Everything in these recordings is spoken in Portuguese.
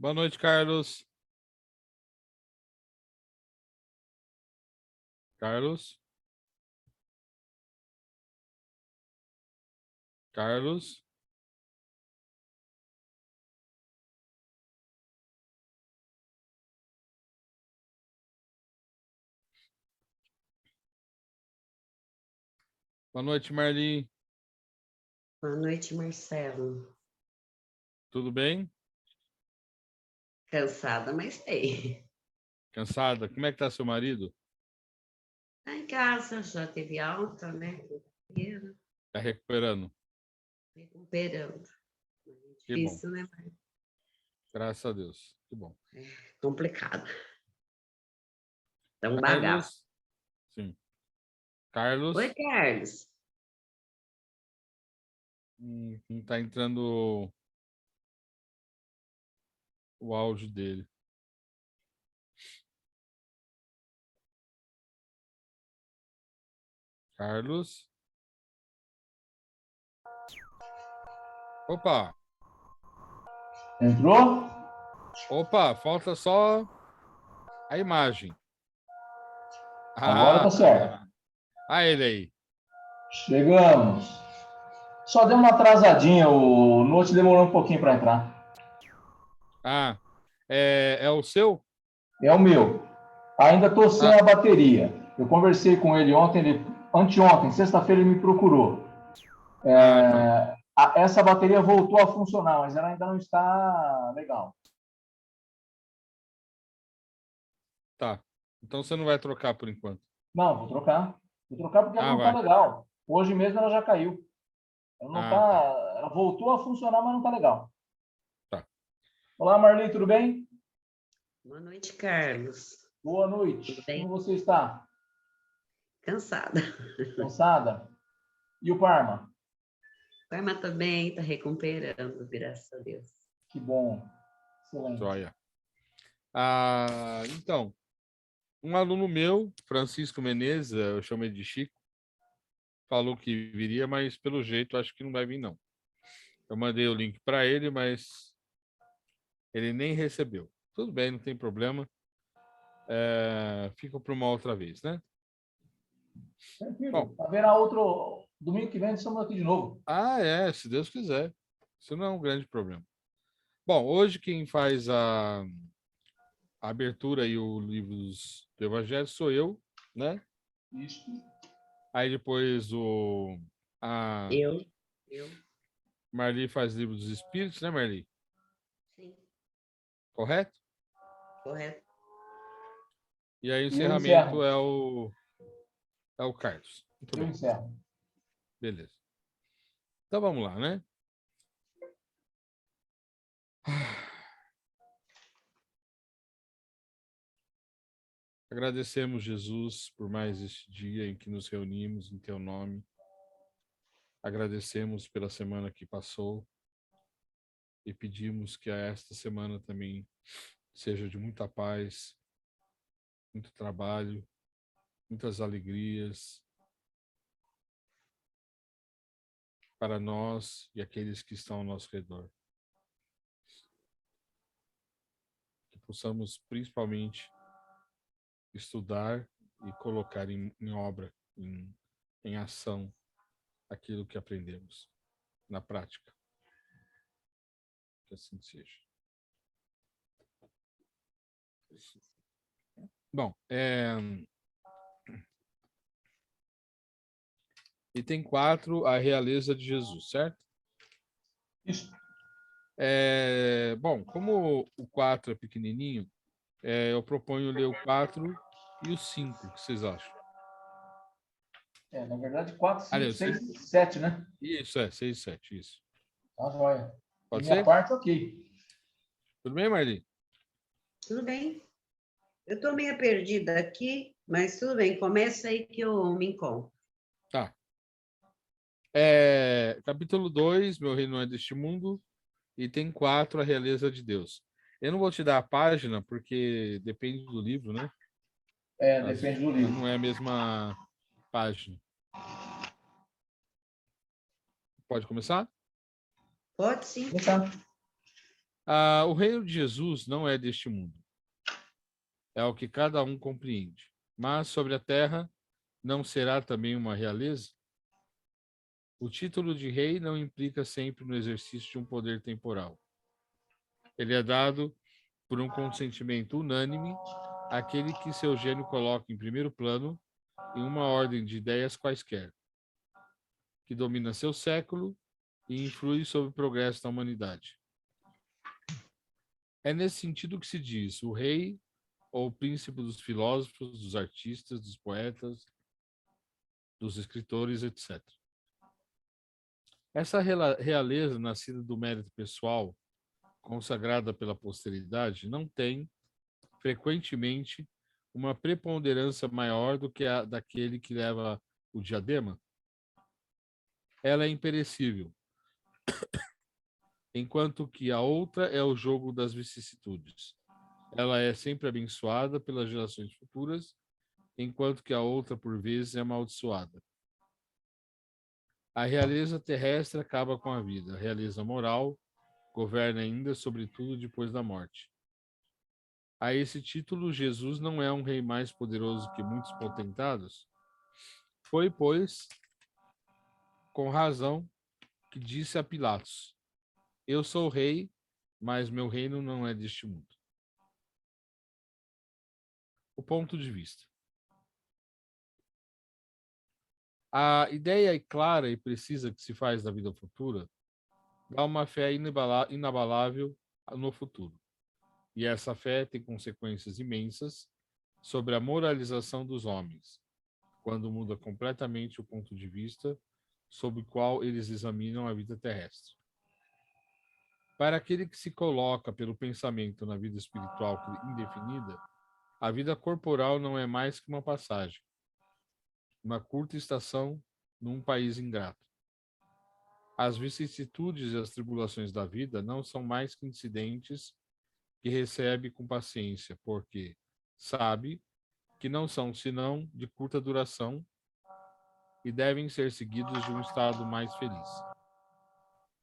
Boa noite, Carlos. Carlos? Carlos? Boa noite, Marli. Boa noite, Marcelo. Tudo bem? Cansada, mas bem. Cansada? Como é que tá seu marido? Tá em casa, já teve alta, né? Tá recuperando? Recuperando. É Que bom. difícil, né? Graças a Deus. Que bom. É complicado. É um bagaço. Carlos? Sim. Carlos? Oi, Carlos. Não tá entrando o áudio dele. Carlos? Opa! Entrou? Opa, falta só a imagem. Agora tá certo. Ele aí. Chegamos. Só deu uma atrasadinha, o Note demorou um pouquinho para entrar. É o seu? É o meu. Ainda estou sem a bateria. Eu conversei com ele ontem, anteontem, sexta-feira, ele me procurou. Tá. Essa bateria voltou a funcionar, mas ela ainda não está legal. Tá. Então você não vai trocar por enquanto. Não, vou trocar. Vou trocar porque ela não está vai. legal. Hoje mesmo ela já caiu. Ela não tá, Tá. ela voltou a funcionar, mas não está legal. Tá. Olá, Marli, tudo bem? Boa noite, Carlos. Boa noite. Tudo bem? Como você está? Cansada. Cansada? E o Parma? O Parma também está recuperando, graças a Deus. Que bom. Excelente. Joia. Então, um aluno meu, Francisco Menezes, eu chamei de Chico, falou que viria, mas pelo jeito acho que não vai vir, não. Eu mandei o link para ele, mas ele nem recebeu. Tudo bem, não tem problema. Fica para uma outra vez, né? Tranquilo. Bom, Haverá outro. Domingo que vem estamos aqui de novo. se Deus quiser. Isso não é um grande problema. Bom, hoje quem faz a abertura e o livro do Evangelho sou eu, né? Isso. Aí depois Eu. Marli faz livro dos Espíritos, né, Marli? Sim, Correto? correto. E aí o E eu encerramento encerro. é o Carlos. Muito Eu bem. encerro. Beleza. Então vamos lá, né? Agradecemos, Jesus, por mais este dia em que nos reunimos em teu nome. Agradecemos pela semana que passou e pedimos que esta semana também seja de muita paz, muito trabalho, muitas alegrias para nós e aqueles que estão ao nosso redor. Que possamos principalmente estudar e colocar em obra, em ação, aquilo que aprendemos na prática. Que assim seja. Bom, item 4, a realeza de Jesus, certo? Isso. Bom, como o 4 é pequenininho, eu proponho ler o 4 e o 5, o que vocês acham? Na verdade, 4, 5, Aliás, 6, 7, né? Isso, 6 e 7, isso. Tá joia. De Pode minha ser? parte, ok. Tudo bem, Marli? Tudo bem. Eu estou meio perdida aqui, mas tudo bem. Começa aí que eu me encontro. Tá. Capítulo 2, Meu Reino não é deste mundo. Item 4, a realeza de Deus. Eu não vou te dar a página, porque depende do livro, né? Depende do livro. Não é a mesma página. Pode começar? Pode sim. O reino de Jesus não é deste mundo. É o que cada um compreende. Mas sobre a terra não será também uma realeza? O título de rei não implica sempre no exercício de um poder temporal. Ele é dado por um consentimento unânime àquele que seu gênio coloca em primeiro plano em uma ordem de ideias quaisquer, que domina seu século e influi sobre o progresso da humanidade. É nesse sentido que se diz o rei ou o príncipe dos filósofos, dos artistas, dos poetas, dos escritores, etc. Essa realeza nascida do mérito pessoal, consagrada pela posteridade, não tem, frequentemente, uma preponderância maior do que a daquele que leva o diadema. Ela é imperecível, enquanto que a outra é o jogo das vicissitudes. Ela é sempre abençoada pelas gerações futuras, enquanto que a outra, por vezes, é amaldiçoada. A realeza terrestre acaba com a vida. A realeza moral governa ainda, sobretudo, depois da morte. A esse título, Jesus não é um rei mais poderoso que muitos potentados? Foi, pois, com razão, que disse a Pilatos: Eu sou rei, mas meu reino não é deste mundo. O ponto de vista. A ideia clara e precisa que se faz da vida futura dá uma fé inabalável no futuro. E essa fé tem consequências imensas sobre a moralização dos homens, quando muda completamente o ponto de vista sob o qual eles examinam a vida terrestre. Para aquele que se coloca pelo pensamento na vida espiritual indefinida, a vida corporal não é mais que uma passagem, uma curta estação num país ingrato. As vicissitudes e as tribulações da vida não são mais que incidentes que recebe com paciência, porque sabe que não são senão de curta duração e devem ser seguidos de um estado mais feliz.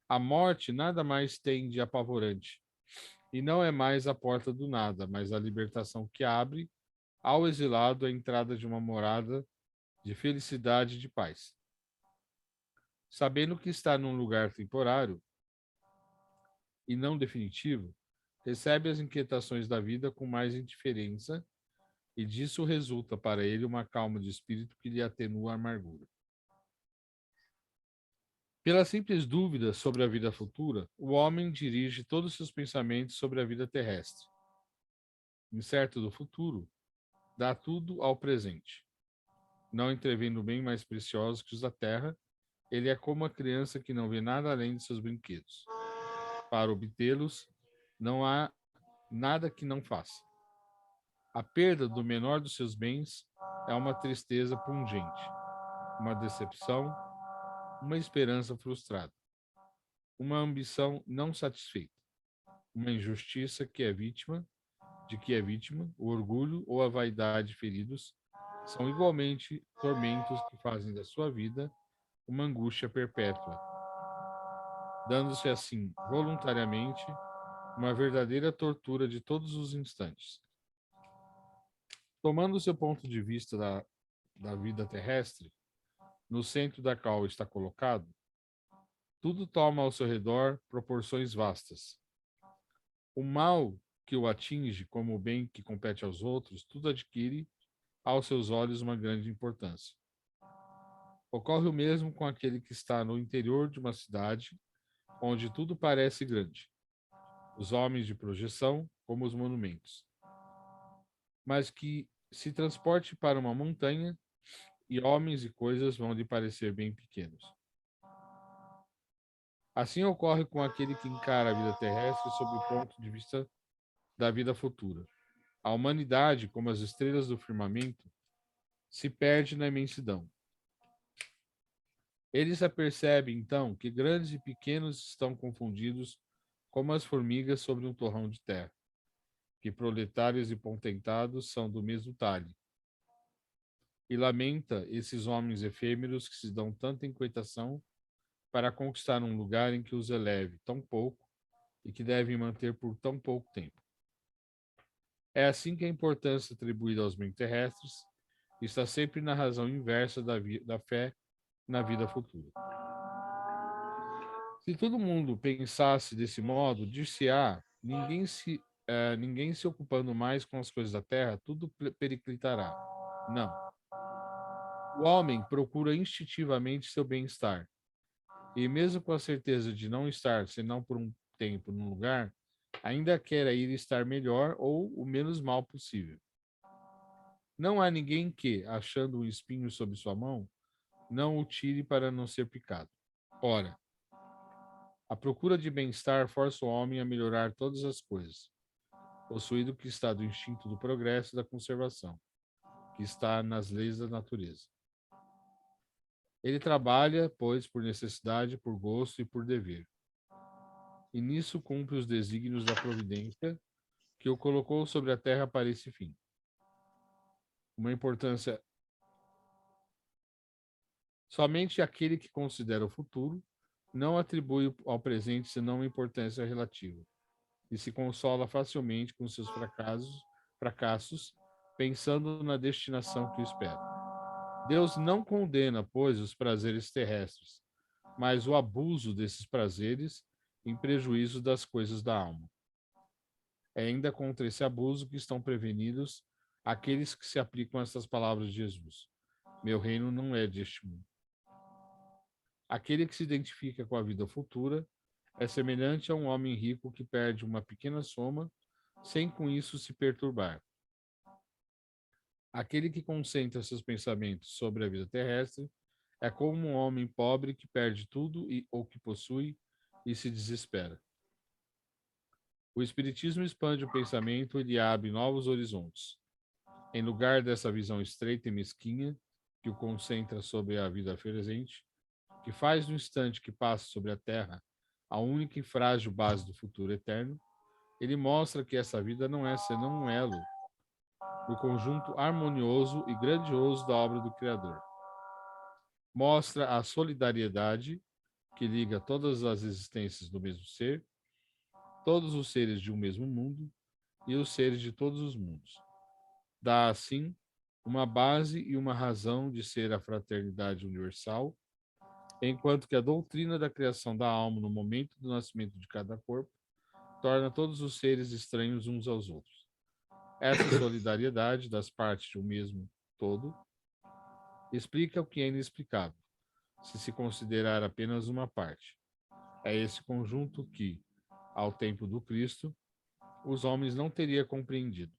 A morte nada mais tem de apavorante, e não é mais a porta do nada, mas a libertação que abre ao exilado a entrada de uma morada de felicidade e de paz. Sabendo que está num lugar temporário e não definitivo, recebe as inquietações da vida com mais indiferença, e disso resulta para ele uma calma de espírito que lhe atenua a amargura. Pela simples dúvida sobre a vida futura, o homem dirige todos os seus pensamentos sobre a vida terrestre. Incerto do futuro, dá tudo ao presente. Não entrevendo bem mais preciosos que os da terra, ele é como a criança que não vê nada além de seus brinquedos. Para obtê-los, não há nada que não faça. A perda do menor dos seus bens é uma tristeza pungente, uma decepção, uma esperança frustrada, uma ambição não satisfeita, uma injustiça de que é vítima, o orgulho ou a vaidade feridos são igualmente tormentos que fazem da sua vida uma angústia perpétua, dando-se assim, voluntariamente, uma verdadeira tortura de todos os instantes. Tomando o seu ponto de vista da vida terrestre, no centro da qual está colocado, tudo toma ao seu redor proporções vastas. O mal que o atinge, como o bem que compete aos outros, tudo adquire, aos seus olhos, uma grande importância. Ocorre o mesmo com aquele que está no interior de uma cidade, onde tudo parece grande, os homens de projeção como os monumentos, mas que se transporte para uma montanha e homens e coisas vão lhe parecer bem pequenos. Assim ocorre com aquele que encara a vida terrestre sob o ponto de vista da vida futura. A humanidade, como as estrelas do firmamento, se perde na imensidão. Ele se apercebe, então, que grandes e pequenos estão confundidos como as formigas sobre um torrão de terra, que proletários e potentados são do mesmo talhe. E lamenta esses homens efêmeros que se dão tanta inquietação para conquistar um lugar em que os eleve tão pouco e que devem manter por tão pouco tempo. É assim que a importância atribuída aos bens terrestres está sempre na razão inversa da fé na vida futura. Se todo mundo pensasse desse modo, dir-se-á, ninguém se ocupando mais com as coisas da terra, tudo periclitará. Não. O homem procura instintivamente seu bem-estar, e mesmo com a certeza de não estar, senão por um tempo, num lugar, ainda quer ir estar melhor ou o menos mal possível. Não há ninguém que, achando um espinho sob sua mão, não o tire para não ser picado. Ora, a procura de bem-estar força o homem a melhorar todas as coisas, possuído que está do instinto do progresso e da conservação, que está nas leis da natureza. Ele trabalha, pois, por necessidade, por gosto e por dever. E nisso cumpre os desígnios da providência, que o colocou sobre a terra para esse fim. Uma importância. Somente aquele que considera o futuro não atribui ao presente senão uma importância relativa, e se consola facilmente com seus fracassos, pensando na destinação que o espera. Deus não condena, pois, os prazeres terrestres, mas o abuso desses prazeres em prejuízo das coisas da alma. É ainda contra esse abuso que estão prevenidos aqueles que se aplicam a estas palavras de Jesus. Meu reino não é deste mundo. Aquele que se identifica com a vida futura é semelhante a um homem rico que perde uma pequena soma sem com isso se perturbar. Aquele que concentra seus pensamentos sobre a vida terrestre é como um homem pobre que perde tudo ou que possui e se desespera. O Espiritismo expande o pensamento e lhe abre novos horizontes. Em lugar dessa visão estreita e mesquinha que o concentra sobre a vida presente, que faz no instante que passa sobre a Terra a única e frágil base do futuro eterno, ele mostra que essa vida não é senão um elo no conjunto harmonioso e grandioso da obra do Criador. Mostra a solidariedade que liga todas as existências do mesmo ser, todos os seres de um mesmo mundo e os seres de todos os mundos. Dá, assim, uma base e uma razão de ser a fraternidade universal, enquanto que a doutrina da criação da alma no momento do nascimento de cada corpo torna todos os seres estranhos uns aos outros. Essa solidariedade das partes de um mesmo todo explica o que é inexplicável, se considerar apenas uma parte. É esse conjunto que, ao tempo do Cristo, os homens não teriam compreendido.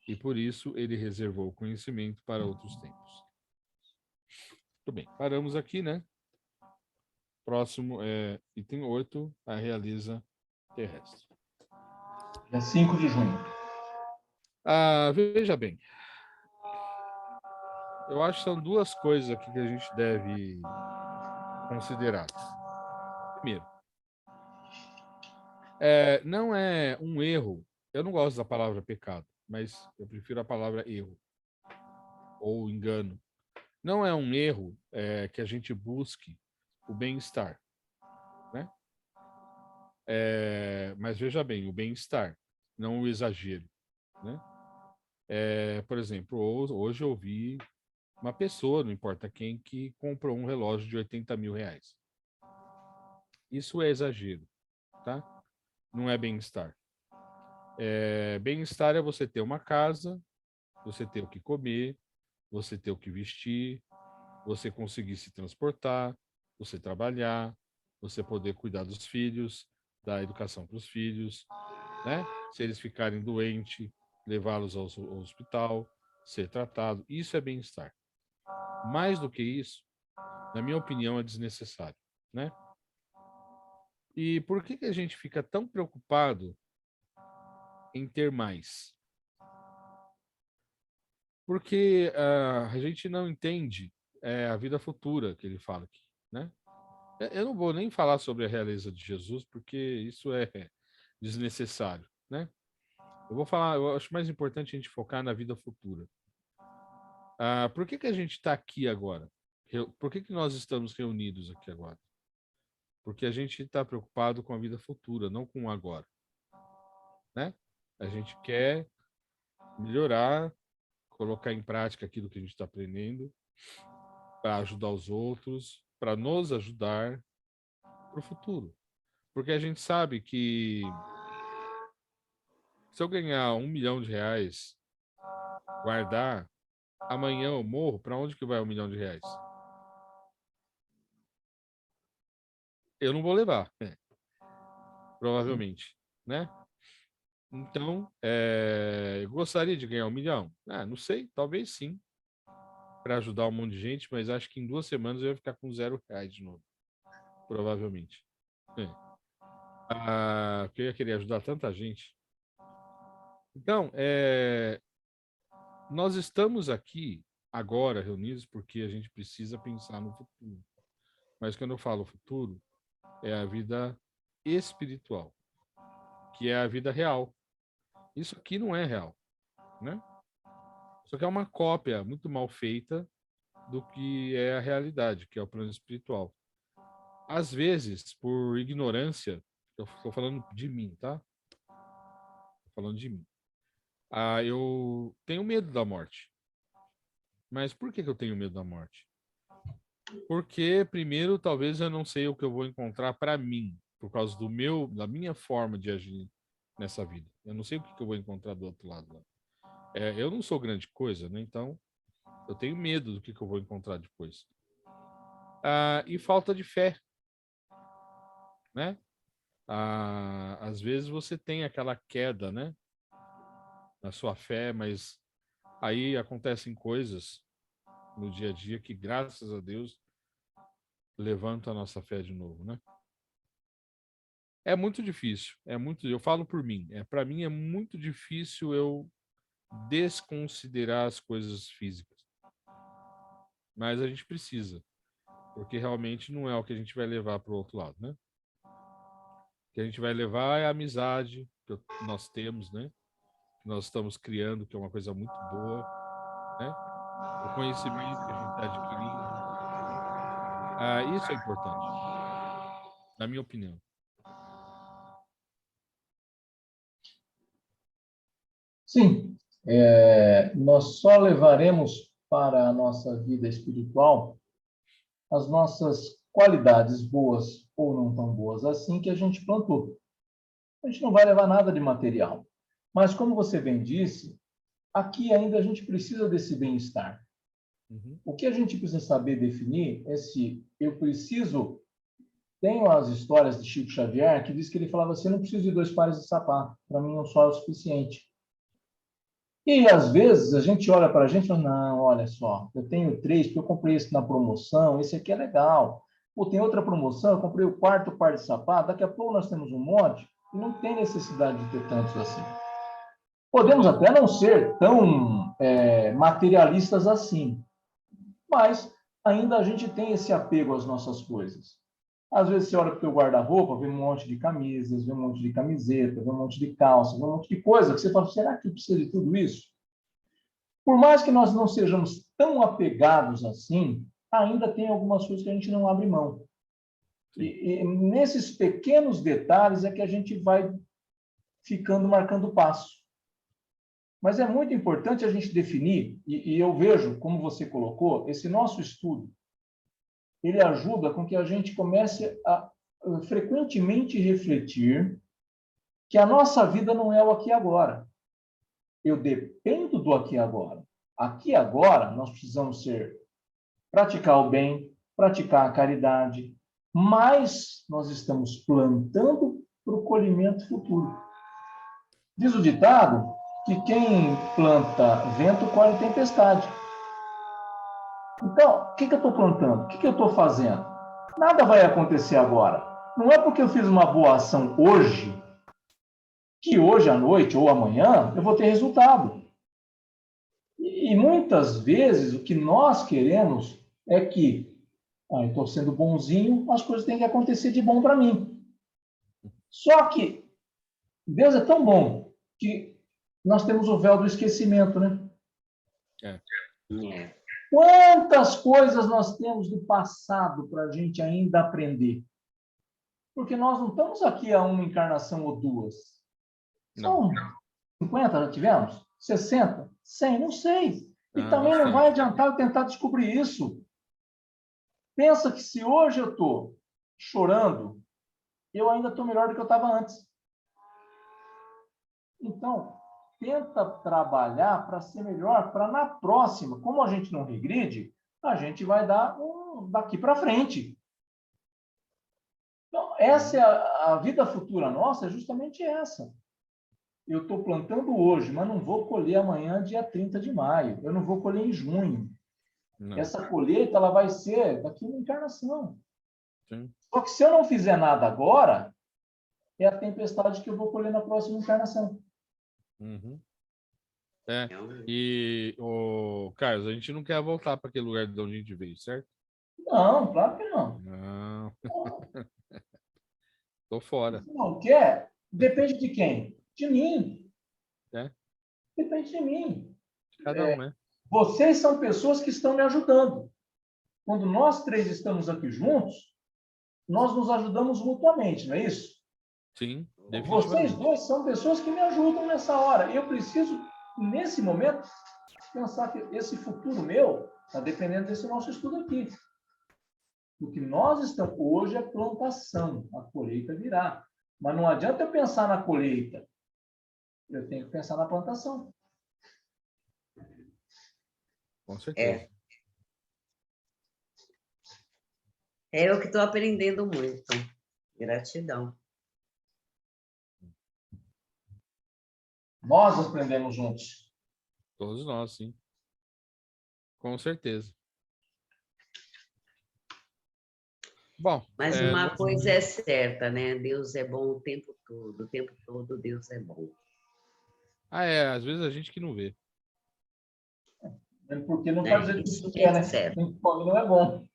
E por isso ele reservou o conhecimento para outros tempos. Muito bem, paramos aqui, né? Próximo é item 8, a realeza terrestre. Dia 5 de junho. Veja bem, eu acho que são duas coisas aqui que a gente deve considerar. Primeiro, não é um erro, eu não gosto da palavra pecado, mas eu prefiro a palavra erro ou engano. Não é um erro que a gente busque o bem-estar, né? Mas veja bem, o bem-estar, não o exagero, né? Por exemplo, hoje eu vi uma pessoa, não importa quem, que comprou um relógio de 80 mil reais. Isso é exagero, tá? Não é bem-estar. Bem-estar é você ter uma casa, você ter o que comer, você ter o que vestir, você conseguir se transportar, você trabalhar, você poder cuidar dos filhos, dar educação para os filhos, né? Se eles ficarem doentes, levá-los ao hospital, ser tratado. Isso é bem-estar. Mais do que isso, na minha opinião, é desnecessário, né? E por que a gente fica tão preocupado em ter mais? Porque a gente não entende a vida futura que ele fala aqui, né? Eu não vou nem falar sobre a realeza de Jesus, porque isso é desnecessário, né? Eu acho mais importante a gente focar na vida futura. Por que a gente está aqui agora? Por que nós estamos reunidos aqui agora? Porque a gente está preocupado com a vida futura, não com o agora, né? A gente quer melhorar, colocar em prática aquilo que a gente está aprendendo para ajudar os outros, para nos ajudar para o futuro. Porque a gente sabe que se eu ganhar R$ 1 milhão, guardar, amanhã eu morro, para onde que vai R$ 1 milhão? Eu não vou levar, provavelmente, né? Então, eu gostaria de ganhar 1 milhão? Ah, não sei, talvez sim, para ajudar um monte de gente, mas acho que em 2 semanas eu ia ficar com R$ 0 de novo, provavelmente. Porque eu ia querer ajudar tanta gente. Então, nós estamos aqui agora reunidos porque a gente precisa pensar no futuro. Mas quando eu falo futuro, é a vida espiritual, que é a vida real. Isso aqui não é real, né? Isso aqui é uma cópia muito mal feita do que é a realidade, que é o plano espiritual. Às vezes, por ignorância, eu estou falando de mim, tá? Estou falando de mim. Eu tenho medo da morte. Mas por que eu tenho medo da morte? Porque, primeiro, talvez eu não sei o que eu vou encontrar para mim, por causa da minha forma de agir nessa vida. Eu não sei o que eu vou encontrar do outro lado lá. Eu não sou grande coisa, né? Então, eu tenho medo do que eu vou encontrar depois. E falta de fé, né? Às vezes você tem aquela queda, né? Na sua fé, mas aí acontecem coisas no dia a dia que, graças a Deus, levantam a nossa fé de novo, né? É muito difícil, eu falo por mim, para mim é muito difícil eu desconsiderar as coisas físicas. Mas a gente precisa, porque realmente não é o que a gente vai levar para o outro lado, né? O que a gente vai levar é a amizade que nós temos, né? Que nós estamos criando, que é uma coisa muito boa, né? O conhecimento que a gente está adquirindo. Isso é importante, na minha opinião. Sim, nós só levaremos para a nossa vida espiritual as nossas qualidades boas ou não tão boas assim que a gente plantou. A gente não vai levar nada de material. Mas, como você bem disse, aqui ainda a gente precisa desse bem-estar. Uhum. O que a gente precisa saber definir é se eu preciso. Tenho as histórias de Chico Xavier que diz que ele falava assim: eu não preciso de 2 pares de sapato, para mim um só é o suficiente. E às vezes a gente olha para a gente e fala: não, olha só, eu tenho 3 porque eu comprei esse na promoção, esse aqui é legal. Ou tem outra promoção, eu comprei o 4º par de sapato, daqui a pouco nós temos um monte e não tem necessidade de ter tantos assim. Podemos até não ser tão materialistas assim, mas ainda a gente tem esse apego às nossas coisas. Às vezes você olha para o teu guarda-roupa, vê um monte de camisas, vê um monte de camiseta, vê um monte de calça, vê um monte de coisa, que você fala: será que eu preciso de tudo isso? Por mais que nós não sejamos tão apegados assim, ainda tem algumas coisas que a gente não abre mão. E nesses pequenos detalhes é que a gente vai ficando marcando passo. Mas é muito importante a gente definir, e eu vejo, como você colocou, esse nosso estudo, ele ajuda com que a gente comece a frequentemente refletir que a nossa vida não é o aqui e agora. Eu dependo do aqui e agora. Aqui e agora nós precisamos praticar o bem, praticar a caridade, mas nós estamos plantando para o colhimento futuro. Diz o ditado que quem planta vento colhe tempestade. Então, o que eu estou plantando? O que eu estou fazendo? Nada vai acontecer agora. Não é porque eu fiz uma boa ação hoje, que hoje à noite ou amanhã eu vou ter resultado. E muitas vezes o que nós queremos é que, eu estou sendo bonzinho, as coisas têm que acontecer de bom para mim. Só que Deus é tão bom que nós temos o véu do esquecimento, né? Quantas coisas nós temos do passado para a gente ainda aprender? Porque nós não estamos aqui a uma encarnação ou duas. São 50 já tivemos? 60? 100? Não sei. E também não vai adiantar eu tentar descobrir isso. Pensa que se hoje eu estou chorando, eu ainda estou melhor do que eu estava antes. Então, tenta trabalhar para ser melhor, para na próxima, como a gente não regride, a gente vai dar daqui para frente. Então, essa é a vida futura nossa, é justamente essa. Eu estou plantando hoje, mas não vou colher amanhã, dia 30 de maio. Eu não vou colher em junho. Não. Essa colheita ela vai ser daqui uma encarnação. Sim. Só que se eu não fizer nada agora, é a tempestade que eu vou colher na próxima encarnação. Uhum. E, Carlos, a gente não quer voltar para aquele lugar de onde a gente veio, certo? Não, claro que não. Não. Tô fora. Se não quer, depende de quem? De mim. É? Depende de mim. Cada um, né? Vocês são pessoas que estão me ajudando. Quando nós três estamos aqui juntos, nós nos ajudamos mutuamente, não é isso? Sim, Vocês definitivamente. dois são pessoas que me ajudam nessa hora. Eu preciso, nesse momento, pensar que esse futuro meu está dependendo desse nosso estudo aqui. O que nós estamos hoje é plantação, a colheita virá. Mas não adianta eu pensar na colheita. Eu tenho que pensar na plantação. Com certeza. É eu que estou aprendendo muito. Gratidão. Nós aprendemos juntos. Todos nós, sim. Com certeza. Bom, Mas uma coisa é certa, né? Deus é bom o tempo todo Deus é bom. às vezes a gente que não vê. Porque não faz o Isso que quer, é né? certo. Não é bom.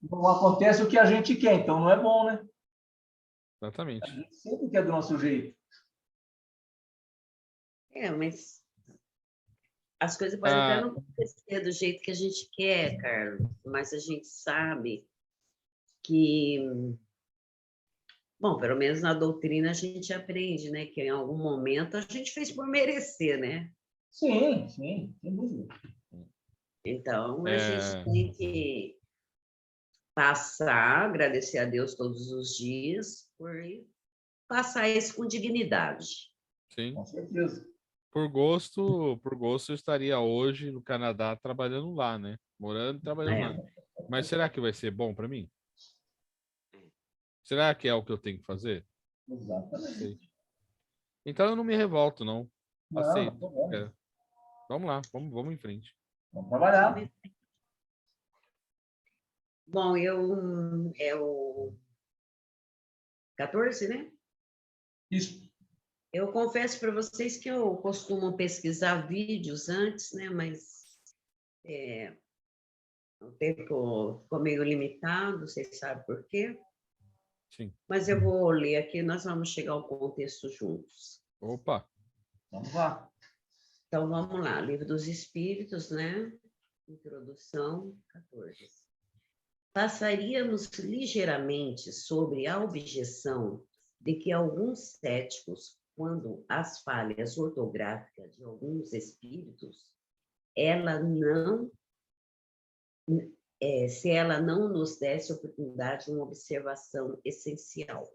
Não acontece o que a gente quer, então não é bom, né? Exatamente. A gente sempre quer do nosso jeito. Mas as coisas podem até não acontecer do jeito que a gente quer, Carlos, mas a gente sabe que, bom, pelo menos na doutrina a gente aprende, né? Que em algum momento a gente fez por merecer, né? Sim, sem dúvida. Então, a gente tem que passar, agradecer a Deus todos os dias por passar isso com dignidade. Sim. Com certeza. Por gosto, eu estaria hoje no Canadá trabalhando lá, né? Morando e trabalhando lá. Mas será que vai ser bom para mim? Será que é o que eu tenho que fazer? Exatamente. Então eu não me revolto, não. Aceito. Não. Vamos lá, vamos em frente. Vamos trabalhar. Bom, é o 14, né? Isso. Eu confesso para vocês que eu costumo pesquisar vídeos antes, né? Mas o tempo ficou meio limitado, vocês sabem por quê? Sim. Mas eu vou ler aqui, nós vamos chegar ao contexto juntos. Opa! Vamos lá. Então, vamos lá. Livro dos Espíritos, né? Introdução 14. Passaríamos ligeiramente sobre a objeção de que alguns céticos, quando as falhas ortográficas de alguns espíritos, se ela não nos desse oportunidade de uma observação essencial.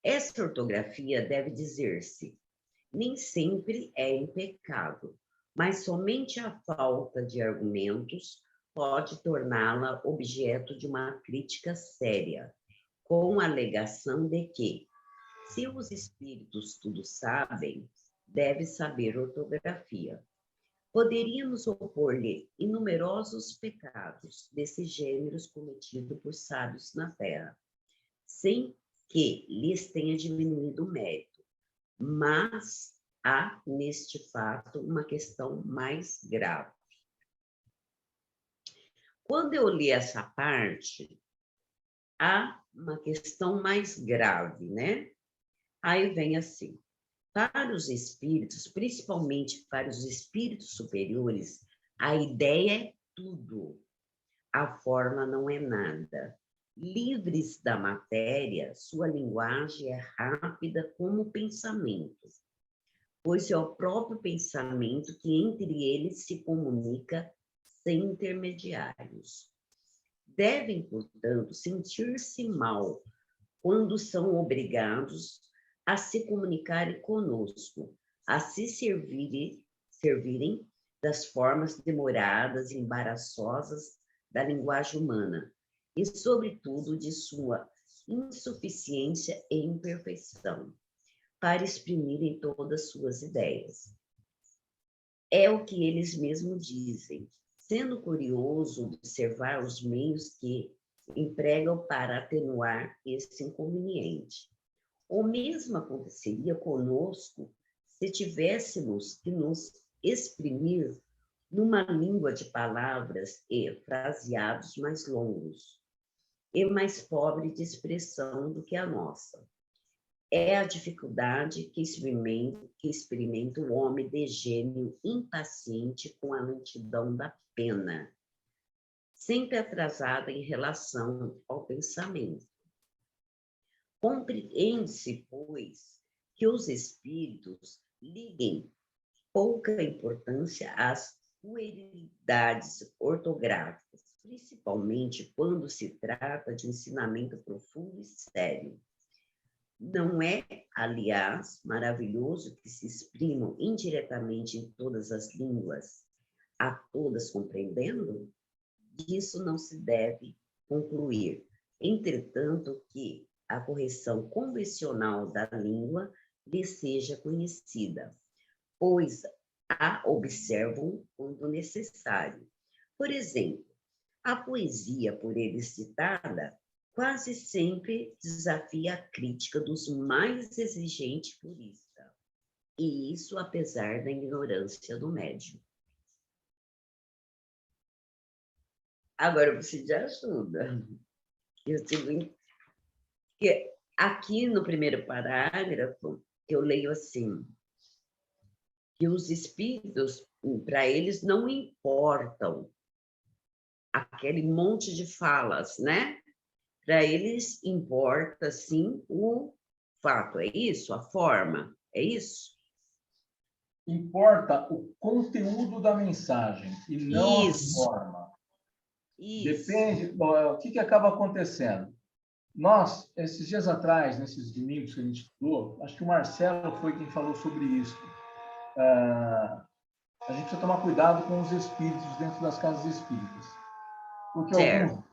Essa ortografia deve dizer-se, nem sempre é impecável, mas somente a falta de argumentos pode torná-la objeto de uma crítica séria, com a alegação de que, se os espíritos tudo sabem, deve saber ortografia. Poderíamos opor-lhe inumerosos pecados desses gêneros cometidos por sábios na Terra, sem que lhes tenha diminuído o mérito. Mas há, neste fato, uma questão mais grave. Quando eu li essa parte, há uma questão mais grave, né? Aí vem assim, para os espíritos, principalmente para os espíritos superiores, a ideia é tudo. a forma não é nada. Livres da matéria, sua linguagem é rápida como o pensamento, pois é o próprio pensamento que entre eles se comunica sem intermediários. Devem, portanto, sentir-se mal quando são obrigados a se comunicarem conosco, a se servirem das formas demoradas e embaraçosas da linguagem humana, e, sobretudo, de sua insuficiência e imperfeição, para exprimirem todas suas ideias. É o que eles mesmos dizem, sendo curioso observar os meios que empregam para atenuar esse inconveniente. O mesmo aconteceria conosco se tivéssemos que nos exprimir numa língua de palavras e fraseados mais longos e mais pobre de expressão do que a nossa. É a dificuldade que experimenta o homem de gênio impaciente com a lentidão da pena, sempre atrasada em relação ao pensamento. Compreende-se, pois, que os espíritos liguem pouca importância às puerilidades ortográficas, principalmente quando se trata de ensinamento profundo e sério. Não é, aliás, maravilhoso que se exprimam indiretamente em todas as línguas, a todas compreendendo? Disso não se deve concluir. Entretanto, que a correção convencional da língua lhe seja conhecida, pois a observam quando necessário. Por exemplo, a poesia por eles citada quase sempre desafia a crítica dos mais exigentes puristas, e isso apesar da ignorância do médium. Agora, eu preciso de ajuda. Eu digo que aqui no primeiro parágrafo, eu leio assim, que os espíritos, para eles, não importam aquele monte de falas, né? Para eles importa, sim, o fato. É isso? A forma? É isso? Importa o conteúdo da mensagem e não Isso. a forma. Isso. Depende, o que acaba acontecendo? Nós, esses dias atrás, nesses domingos que a gente estudou, acho que o Marcelo foi quem falou sobre isso. A gente precisa tomar cuidado com os espíritos dentro das casas espíritas. Porque alguns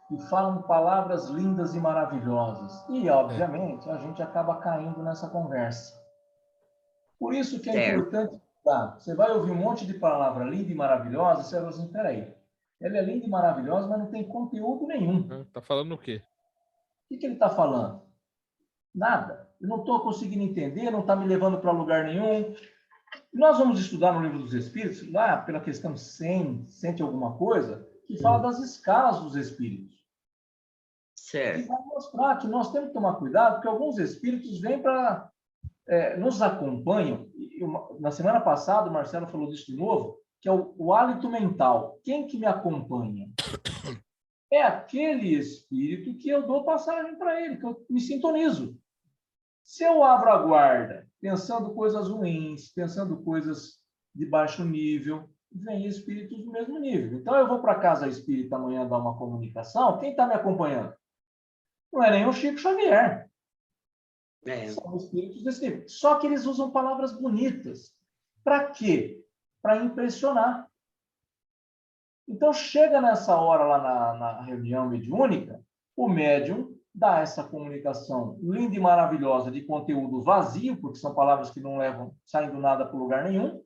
que falam palavras lindas e maravilhosas. E, obviamente, a gente acaba caindo nessa conversa. Por isso que é importante estudar. Você vai ouvir um monte de palavra linda e maravilhosa, você vai assim, peraí, ela é linda e maravilhosa, mas não tem conteúdo nenhum. Tá falando o quê? O que ele está falando? Nada. Eu não estou conseguindo entender, não está me levando para lugar nenhum. Nós vamos estudar no Livro dos Espíritos, lá pela questão 100, sente alguma coisa, que fala das escalas dos espíritos. Certo. E vai mostrar que nós temos que tomar cuidado, porque alguns espíritos vêm para... nos acompanham. Na semana passada, o Marcelo falou disso de novo, que é o hálito mental. Quem que me acompanha? É aquele espírito que eu dou passagem para ele, que eu me sintonizo. Se eu abro a guarda, pensando coisas ruins, pensando coisas de baixo nível, vem espíritos do mesmo nível. Então, eu vou para a casa espírita amanhã dar uma comunicação, quem está me acompanhando? Não é nem o Chico Xavier. São espíritos desse nível. Só que eles usam palavras bonitas. Para quê? Para impressionar. Então, chega nessa hora lá na reunião mediúnica, o médium dá essa comunicação linda e maravilhosa de conteúdo vazio, porque são palavras que não levam, saem do nada para lugar nenhum,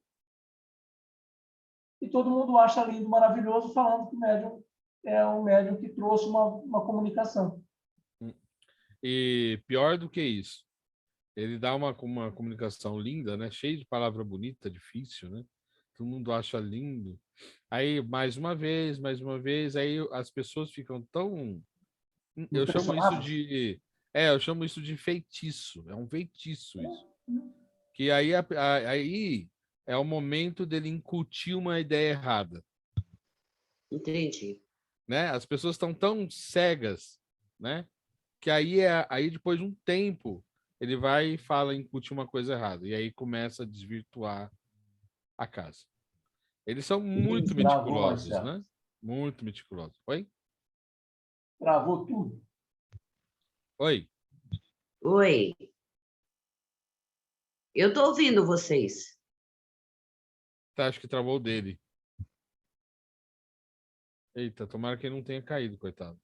e todo mundo acha lindo e maravilhoso, falando que o médium é um médium que trouxe uma comunicação. E pior do que isso, ele dá uma comunicação linda, né? Cheia de palavra bonita, difícil, né? Todo mundo acha lindo. Aí, mais uma vez, aí as pessoas ficam tão... Eu chamo isso de feitiço. É um feitiço isso. Que aí é o momento dele incutir uma ideia errada. Entendi. né? As pessoas estão tão cegas, né? Que aí depois de um tempo ele vai e fala incutir uma coisa errada e aí começa a desvirtuar a casa. Eles são muito Travou, meticulosos, Marcelo. né? Muito meticulosos. Oi? Travou tudo. Oi? Oi, eu estou ouvindo vocês. Tá, acho que travou o dele. Eita, tomara que ele não tenha caído, coitado.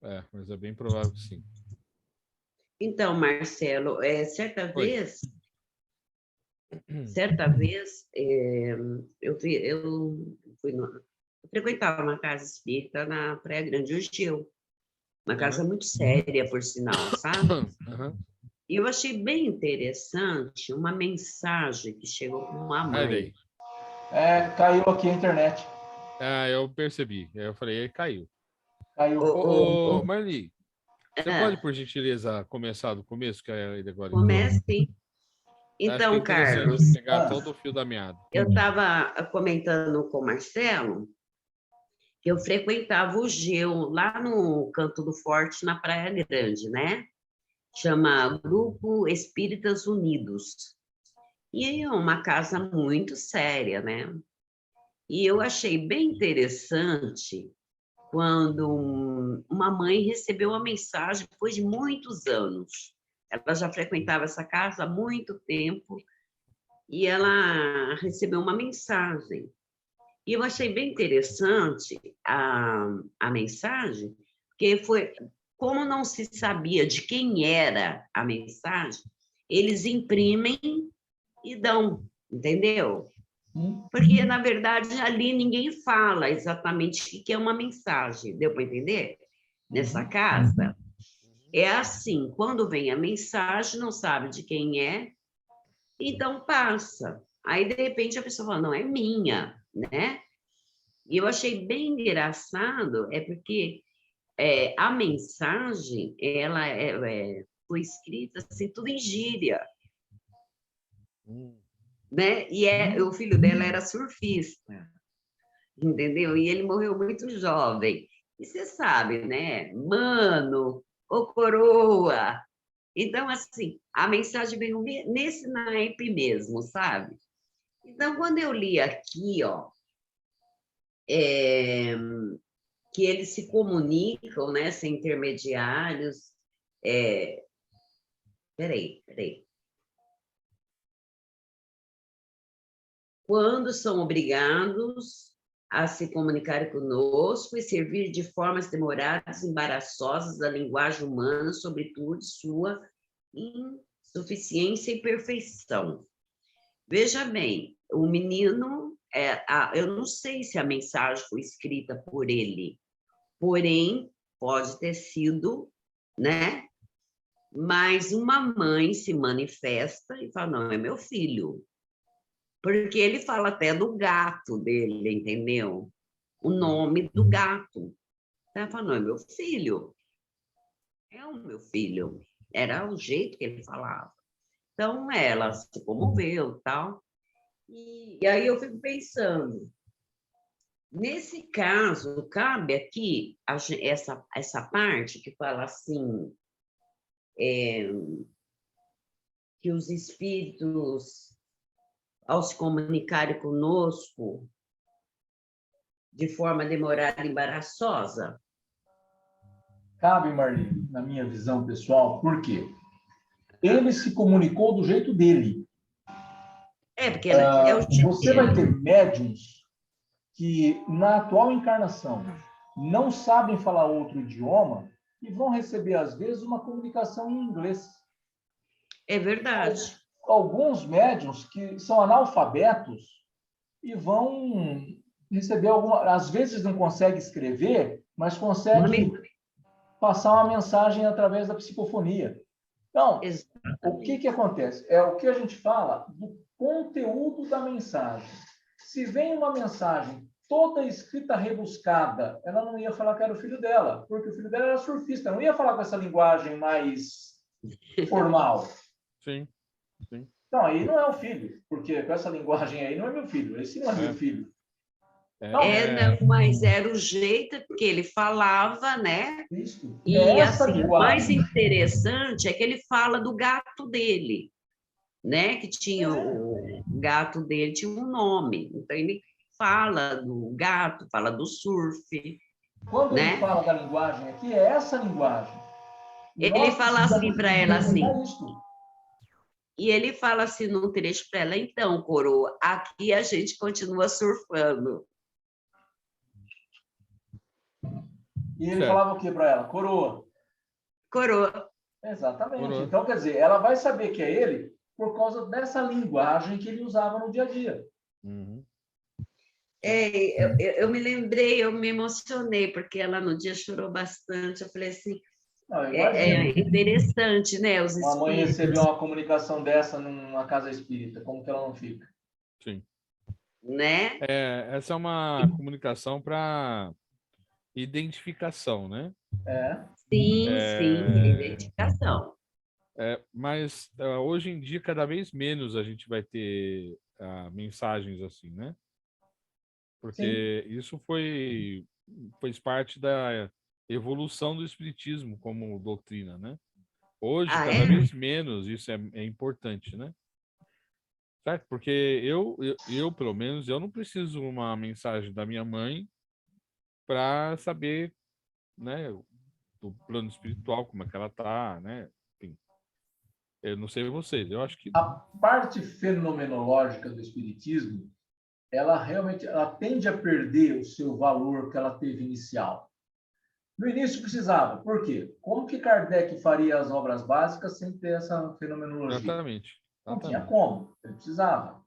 É, mas é bem provável que sim. Então, Marcelo, Oi. certa vez, eu frequentava uma casa espírita na Praia Grande, Urgel, uma casa muito séria, por sinal, sabe? Aham. E eu achei bem interessante uma mensagem que chegou com uma mãe. Peraí. Caiu aqui a internet. Ah, eu percebi. Aí eu falei, ele caiu. Caiu. Ô, ô, ô, Marli, você pode, ah, por gentileza, começar do começo, que ele agora entrou? comece. Acho que é Então, interessante Carlos, pegar todo o fio da meada. eu estava comentando com o Marcelo que eu frequentava o Geu, lá no Canto do Forte, na Praia Grande, né? Chama Grupo Espíritas Unidos. E é uma casa muito séria, né? E eu achei bem interessante quando uma mãe recebeu uma mensagem depois de muitos anos. Ela já frequentava essa casa há muito tempo e ela recebeu uma mensagem. E eu achei bem interessante a mensagem, porque foi, como não se sabia de quem era a mensagem, eles imprimem e dão, entendeu? Porque, na verdade, ali ninguém fala exatamente o que é uma mensagem, deu para entender? Nessa casa, é assim, quando vem a mensagem, não sabe de quem é, então passa. Aí, de repente, a pessoa fala, não, é minha, né? E eu achei bem engraçado, porque a mensagem, ela foi escrita assim, tudo em gíria, né? E o filho dela era surfista, entendeu? E ele morreu muito jovem. E você sabe, né? Mano, ô coroa. Então, assim, a mensagem veio nesse naipe mesmo, sabe? Então, quando eu li aqui, ó, é, que eles se comunicam, né, sem intermediários. Peraí. Quando são obrigados a se comunicar conosco e servir de formas demoradas, embaraçosas da linguagem humana, sobretudo sua insuficiência e perfeição. Veja bem, o menino, eu não sei se a mensagem foi escrita por ele, porém, pode ter sido, né? Mas uma mãe se manifesta e fala, não, é meu filho. Porque ele fala até do gato dele, entendeu? O nome do gato. Ela fala, não, é meu filho. É o meu filho. Era o jeito que ele falava. Então, ela se comoveu e tal. E aí eu fico pensando, nesse caso, cabe aqui essa parte que fala assim, que os espíritos, ao se comunicarem conosco de forma demorada e embaraçosa? Cabe, Marli, na minha visão pessoal, por quê? Ele se comunicou do jeito dele. Porque é o jeito Você vai dele. ter médiums que, na atual encarnação, não sabem falar outro idioma e vão receber, às vezes, uma comunicação em inglês. É verdade. Alguns médiums que são analfabetos e vão receber às vezes não consegue escrever, mas consegue passar uma mensagem através da psicofonia. Então, o que acontece? É o que a gente fala do conteúdo da mensagem. Se vem uma mensagem toda escrita rebuscada, ela não ia falar que era o filho dela, porque o filho dela era surfista, não ia falar com essa linguagem mais formal. Sim. Então, aí não é o filho, porque com essa linguagem aí não é meu filho, esse não é meu filho. Não, mas era o jeito que ele falava, né? Isso. E Essa assim, o mais linguagem. interessante é que ele fala do gato dele, né? Que tinha o gato dele tinha um nome. Então ele fala do gato, fala do surf, Quando ele né? fala da linguagem aqui, é essa linguagem. E Ele nós fala assim precisamos para ela assim, interpretar isto. e ele fala assim num trecho para ela, então, coroa, aqui a gente continua surfando. E ele Certo. falava o que para ela? Coroa. Coroa. Exatamente. Coroa. Então, quer dizer, ela vai saber que é ele por causa dessa linguagem que ele usava no dia a dia. Uhum. Eu me lembrei, eu me emocionei, porque ela no dia chorou bastante. Eu falei assim, Não, é interessante, né? Os uma mãe espíritos. receber uma comunicação dessa numa casa espírita, como que ela não fica? Sim. Né? Essa é uma comunicação para identificação, né? Sim, sim, identificação. Mas hoje em dia, cada vez menos a gente vai ter mensagens assim, né? Porque isso fez parte da evolução do espiritismo como doutrina, né? Hoje, cada vez menos isso é importante, né? Certo? Porque pelo menos, eu não preciso uma mensagem da minha mãe para saber, né, do plano espiritual, como é que ela tá, né? Enfim, eu não sei vocês, eu acho que A parte fenomenológica do espiritismo, ela realmente tende a perder o seu valor que ela teve inicial. No início precisava. Por quê? Como que Kardec faria as obras básicas sem ter essa fenomenologia? exatamente. Não tinha como. Ele precisava.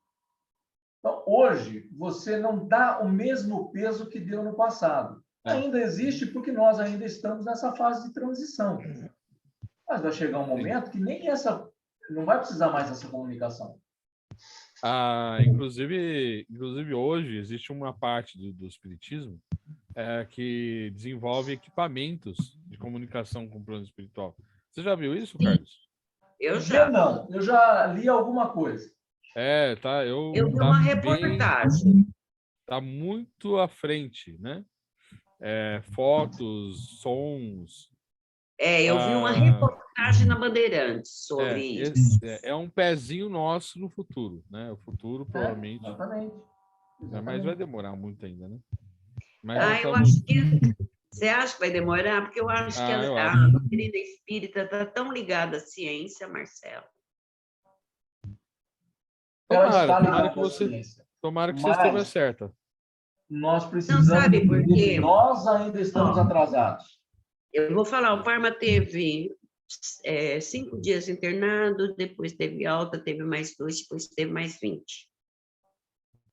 Então, hoje, você não dá o mesmo peso que deu no passado. Ainda existe porque nós ainda estamos nessa fase de transição. Mas vai chegar um momento que nem essa... Não vai precisar mais dessa comunicação. Inclusive hoje existe uma parte do espiritismo que desenvolve equipamentos de comunicação com o plano espiritual. Você já viu isso, Carlos? Eu já. Não, eu já li alguma coisa. Eu vi uma reportagem. Tá muito à frente, né? Fotos, sons. Eu vi uma reportagem na Bandeirantes sobre isso. É um pezinho nosso no futuro, né? O futuro provavelmente. Exatamente. Mas vai demorar muito ainda, né? Eu acho que. Você acha que vai demorar? Porque eu acho que a doutrina espírita está tão ligada à ciência, Marcelo. Tomara que você esteja certa. Nós precisamos entender que nós ainda estamos atrasados. Eu vou falar, o Parma teve 5 dias internado, depois teve alta, teve mais 2, depois teve mais 20.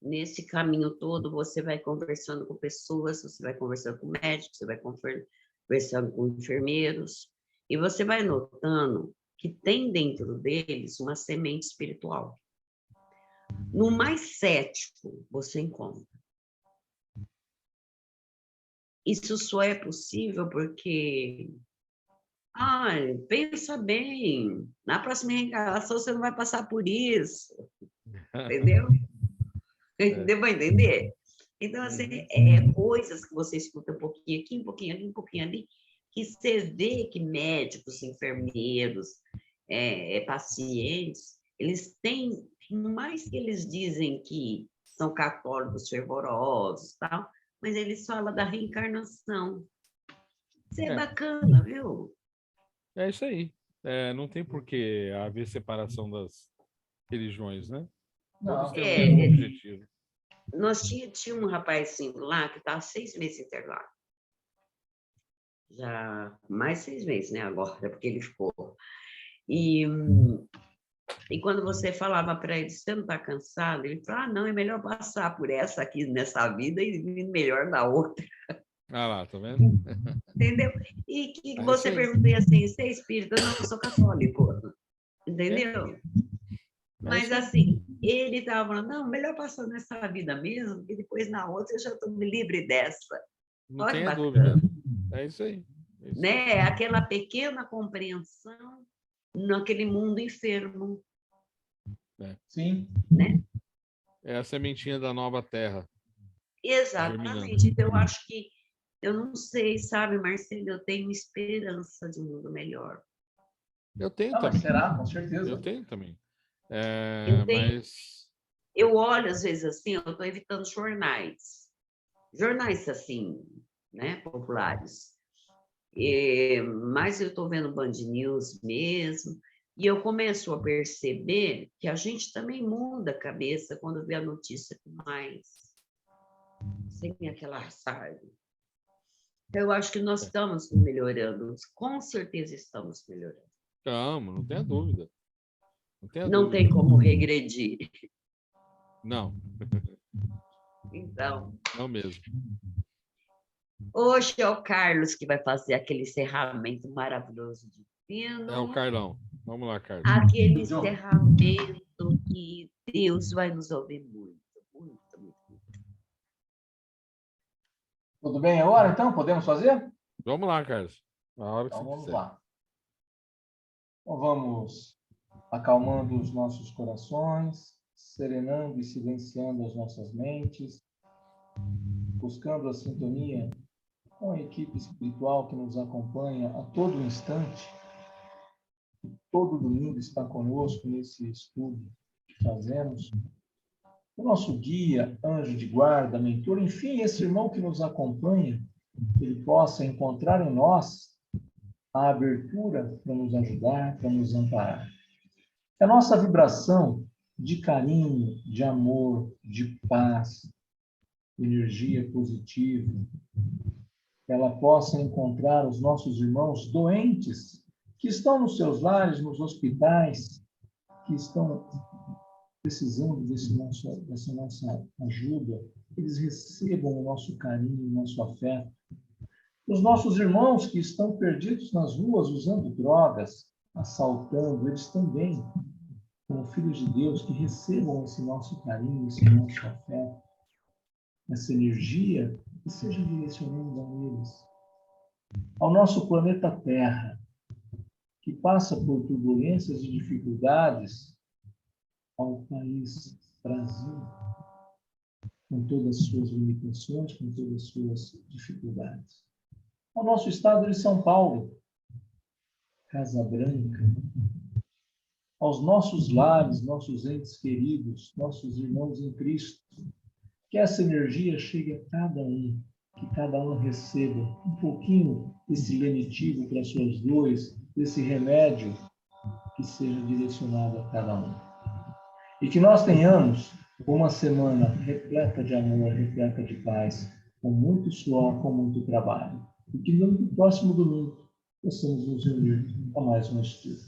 Nesse caminho todo, você vai conversando com pessoas, você vai conversando com médicos, você vai conversando com enfermeiros, e você vai notando que tem dentro deles uma semente espiritual. No mais cético, você encontra. Isso só é possível porque... pensa bem, na próxima reencarnação você não vai passar por isso. Entendeu? Deu para entender? Então, assim, coisas que você escuta um pouquinho aqui, um pouquinho ali, um pouquinho ali, que você vê que médicos, enfermeiros, pacientes, eles têm, por mais que eles dizem que são católicos fervorosos, tal, mas eles falam da reencarnação. Isso é bacana, viu? É isso aí. Não tem por que haver separação das religiões, né? Todos têm o mesmo objetivo. Nós tinha um rapazinho lá que estava 6 meses internado. Já mais 6 meses, né? Agora, porque ele ficou. E quando você falava para ele, você não está cansado? Ele falou, não, é melhor passar por essa aqui nessa vida e melhor na outra. Lá, tá vendo? Entendeu? E que você perguntou assim, você é espírita? Não, eu sou católico. Entendeu? Mas assim, ele estava falando, não, melhor passar nessa vida mesmo, porque depois na outra eu já estou livre dessa. Não tenha dúvida. É isso aí. Né? Aquela pequena compreensão naquele mundo enfermo. Sim. Né? É a sementinha da nova terra. Exatamente. Então, eu acho que, eu não sei, sabe, Marcelo, eu tenho esperança de um mundo melhor. Eu tenho Ah, mas também. será, com certeza. Eu tenho também. Eu tenho. Mas Eu olho, às vezes, assim, eu estou evitando jornais. Jornais, assim, né, populares. Mas eu estou vendo Band News mesmo, e eu começo a perceber que a gente também muda a cabeça quando vê a notícia com mais, sem aquela, sabe? Então, eu acho que nós estamos melhorando, com certeza estamos melhorando. calma, não tenha dúvida. Não tenha Não dúvida. tem como regredir. Não, Então, não mesmo. hoje é o Carlos que vai fazer aquele encerramento maravilhoso de É o Pino, Carlão. Vamos lá, Carlos. aquele encerramento que Deus vai nos ouvir muito, muito, muito. Tudo bem agora, então? Podemos fazer? Vamos lá, Carlos. A hora que Então, você vamos quiser. lá. Então, vamos acalmando os nossos corações, serenando e silenciando as nossas mentes, buscando a sintonia com a equipe espiritual que nos acompanha a todo instante. Todo domingo está conosco nesse estudo que fazemos. O nosso guia, anjo de guarda, mentor, enfim, esse irmão que nos acompanha, que ele possa encontrar em nós a abertura para nos ajudar, para nos amparar. Que a nossa vibração de carinho, de amor, de paz, energia positiva, ela possa encontrar os nossos irmãos doentes que estão nos seus lares, nos hospitais, que estão precisando dessa nossa ajuda, eles recebam o nosso carinho, o nosso afeto. Os nossos irmãos que estão perdidos nas ruas usando drogas, assaltando, eles também, como filhos de Deus, que recebam esse nosso carinho, esse nosso afeto, essa energia, que seja direcionando a eles. Ao nosso planeta Terra, que passa por turbulências e dificuldades, ao país Brasil, com todas as suas limitações, com todas as suas dificuldades. Ao nosso estado de São Paulo, Casa Branca, aos nossos lares, nossos entes queridos, nossos irmãos em Cristo, que essa energia chegue a cada um, que cada um receba um pouquinho desse lenitivo para suas dores, desse remédio que seja direcionado a cada um. E que nós tenhamos uma semana repleta de amor, repleta de paz, com muito suor, com muito trabalho. E que no próximo domingo possamos nos reunir a mais um estudo.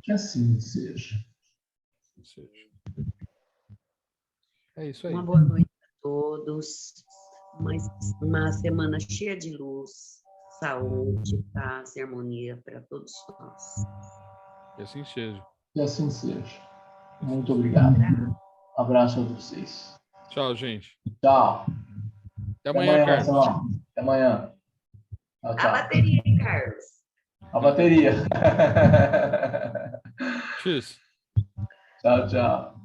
Que assim seja. É isso aí. Uma boa noite a todos. Uma semana cheia de luz, saúde, paz e harmonia para todos nós. Que assim seja. Que assim seja. Muito obrigado. Abraço a vocês. Tchau, gente. Tchau. Até amanhã, Carlos. Marcelão. Até amanhã. Tchau, tchau. A bateria, Carlos. A bateria. Tchau. Tchau, tchau.